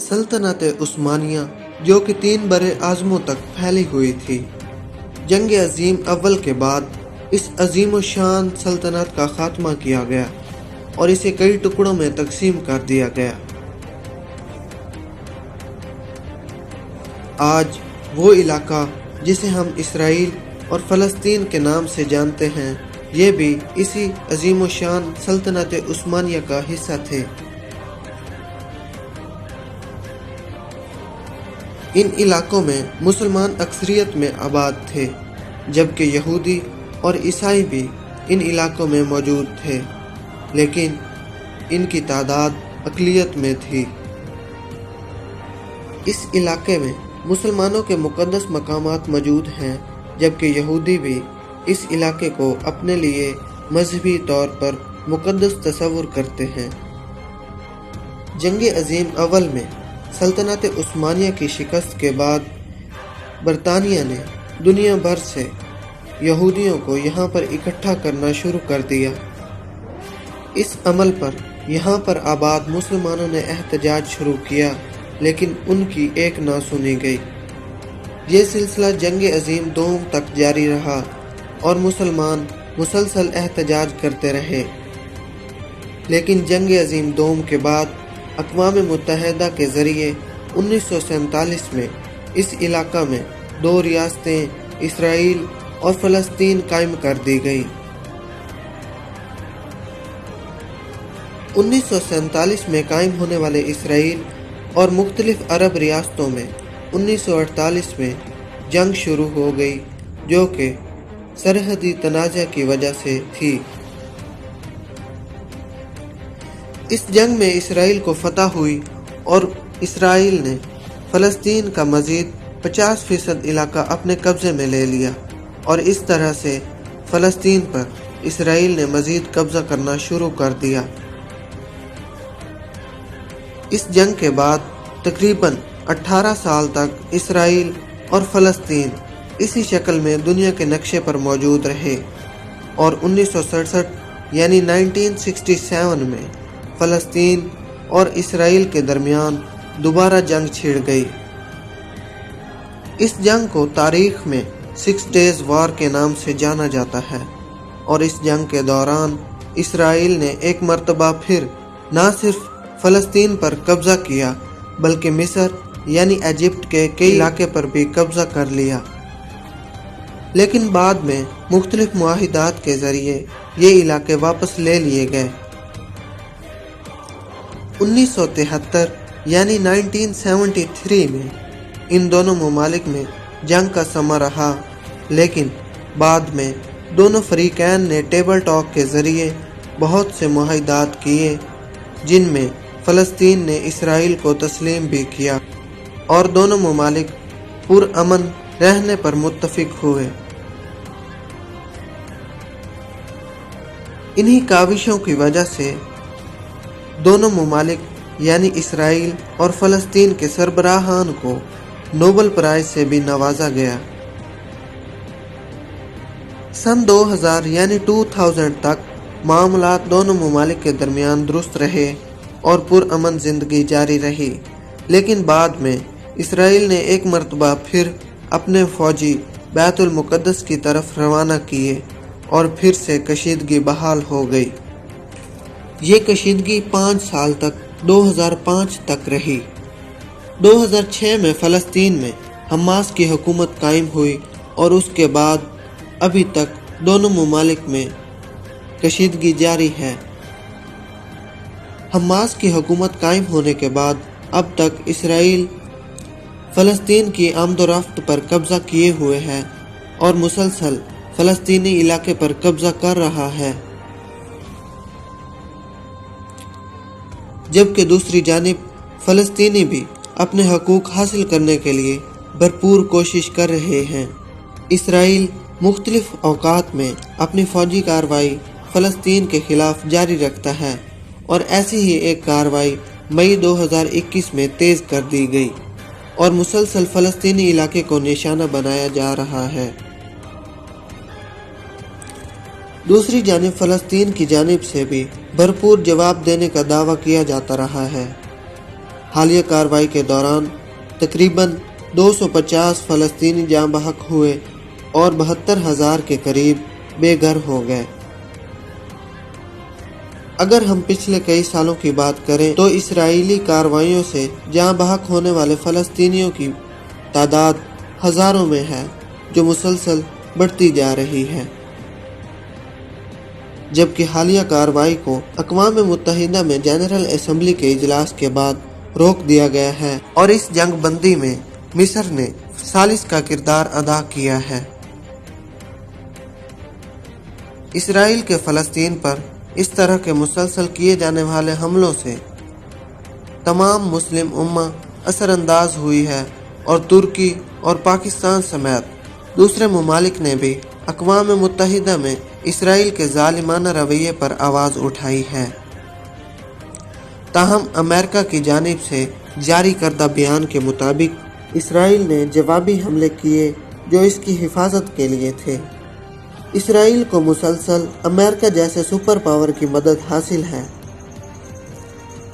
سلطنت عثمانیہ جو کہ 3 برے اعظموں تک پھیلی ہوئی تھی۔ جنگ عظیم اول کے بعد اس عظیم و شان سلطنت کا خاتمہ کیا گیا اور اسے کئی ٹکڑوں میں تقسیم کر دیا گیا۔ آج وہ علاقہ جسے ہم اسرائیل اور فلسطین کے نام سے جانتے ہیں، یہ بھی اسی عظیم و شان سلطنت عثمانیہ کا حصہ تھے۔ ان علاقوں میں مسلمان اکثریت میں آباد تھے، جبکہ یہودی اور عیسائی بھی ان علاقوں میں موجود تھے، لیکن ان کی تعداد اقلیت میں تھی۔ اس علاقے میں مسلمانوں کے مقدس مقامات موجود ہیں، جبکہ یہودی بھی اس علاقے کو اپنے لیے مذہبی طور پر مقدس تصور کرتے ہیں۔ جنگ عظیم اول میں سلطنت عثمانیہ کی شکست کے بعد برطانیہ نے دنیا بھر سے یہودیوں کو یہاں پر اکٹھا کرنا شروع کر دیا۔ اس عمل پر یہاں پر آباد مسلمانوں نے احتجاج شروع کیا، لیکن ان کی ایک نہ سنی گئی۔ یہ سلسلہ جنگ عظیم دوم تک جاری رہا اور مسلمان مسلسل احتجاج کرتے رہے، لیکن جنگ عظیم دوم کے بعد اقوام متحدہ کے ذریعے 1947 میں اس علاقہ میں 2 ریاستیں اسرائیل اور فلسطین قائم کر دی گئیں۔ 1947 میں قائم ہونے والے اسرائیل اور مختلف عرب ریاستوں میں 1948 میں جنگ شروع ہو گئی، جو کہ سرحدی تنازع کی وجہ سے تھی۔ اس جنگ میں اسرائیل کو فتح ہوئی اور اسرائیل نے فلسطین کا مزید 50% علاقہ اپنے قبضے میں لے لیا، اور اس طرح سے فلسطین پر اسرائیل نے مزید قبضہ کرنا شروع کر دیا۔ اس جنگ کے بعد تقریباً 18 سال تک اسرائیل اور فلسطین اسی شکل میں دنیا کے نقشے پر موجود رہے، اور 1967 یعنی 1967 میں فلسطین اور اسرائیل کے درمیان دوبارہ جنگ چھڑ گئی۔ اس جنگ کو تاریخ میں 6 ڈیز وار کے نام سے جانا جاتا ہے، اور اس جنگ کے دوران اسرائیل نے ایک مرتبہ پھر نہ صرف فلسطین پر قبضہ کیا بلکہ مصر یعنی ایجپٹ کے کئی علاقے پر بھی قبضہ کر لیا، لیکن بعد میں مختلف معاہدات کے ذریعے یہ علاقے واپس لے لیے گئے۔ 1973 یعنی 1973 میں ان دونوں ممالک میں جنگ کا سما رہا، لیکن بعد میں دونوں فریقین نے ٹیبل ٹاک کے ذریعے بہت سے معاہدات کیے، جن میں فلسطین نے اسرائیل کو تسلیم بھی کیا، اور دونوں ممالک پرامن رہنے پر متفق ہوئے۔ انہی کاوشوں کی وجہ سے دونوں ممالک یعنی اسرائیل اور فلسطین کے سربراہان کو نوبل پرائز سے بھی نوازا گیا۔ سن 2000 یعنی 2000 تک معاملات دونوں ممالک کے درمیان درست رہے اور پرامن زندگی جاری رہی، لیکن بعد میں اسرائیل نے ایک مرتبہ پھر اپنے فوجی بیت المقدس کی طرف روانہ کیے، اور پھر سے کشیدگی بحال ہو گئی۔ یہ کشیدگی 5 سال تک 2005 تک رہی۔ 2006 میں فلسطین میں حماس کی حکومت قائم ہوئی، اور اس کے بعد ابھی تک دونوں ممالک میں کشیدگی جاری ہے۔ حماس کی حکومت قائم ہونے کے بعد اب تک اسرائیل فلسطین کی آمد و رفت پر قبضہ کیے ہوئے ہے اور مسلسل فلسطینی علاقے پر قبضہ کر رہا ہے، جبکہ دوسری جانب فلسطینی بھی اپنے حقوق حاصل کرنے کے لیے بھرپور کوشش کر رہے ہیں۔ اسرائیل مختلف اوقات میں اپنی فوجی کارروائی فلسطین کے خلاف جاری رکھتا ہے، اور ایسی ہی ایک کارروائی مئی 2021 میں تیز کر دی گئی، اور مسلسل فلسطینی علاقے کو نشانہ بنایا جا رہا ہے۔ دوسری جانب فلسطین کی جانب سے بھی بھرپور جواب دینے کا دعویٰ کیا جاتا رہا ہے۔ حالیہ کارروائی کے دوران تقریباً 250 فلسطینی جاں بحق ہوئے اور 72,000 کے قریب بے گھر ہو گئے۔ اگر ہم پچھلے کئی سالوں کی بات کریں تو اسرائیلی کارروائیوں سے جاں بحق ہونے والے فلسطینیوں کی تعداد ہزاروں میں ہے، جو مسلسل بڑھتی جا رہی ہے، جبکہ حالیہ کارروائی کو اقوام متحدہ میں جنرل اسمبلی کے اجلاس کے بعد روک دیا گیا ہے اور اس جنگ بندی میں مصر نے ثالث کا کردار ادا کیا ہے۔ اسرائیل کے فلسطین پر اس طرح کے مسلسل کیے جانے والے حملوں سے تمام مسلم امہ اثر انداز ہوئی ہے اور ترکی اور پاکستان سمیت دوسرے ممالک نے بھی اقوام متحدہ میں اسرائیل کے ظالمانہ رویے پر آواز اٹھائی ہے۔ تاہم امریکہ کی جانب سے جاری کردہ بیان کے مطابق اسرائیل نے جوابی حملے کیے جو اس کی حفاظت کے لیے تھے۔ اسرائیل کو مسلسل امریکہ جیسے سپر پاور کی مدد حاصل ہے۔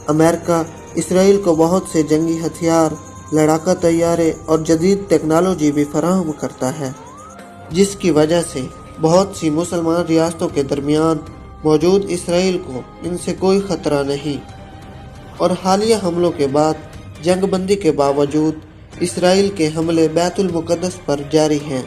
امریکہ اسرائیل کو بہت سے جنگی ہتھیار، لڑاکا طیارے اور جدید ٹیکنالوجی بھی فراہم کرتا ہے، جس کی وجہ سے بہت سی مسلمان ریاستوں کے درمیان موجود اسرائیل کو ان سے کوئی خطرہ نہیں، اور حالیہ حملوں کے بعد جنگ بندی کے باوجود اسرائیل کے حملے بیت المقدس پر جاری ہیں۔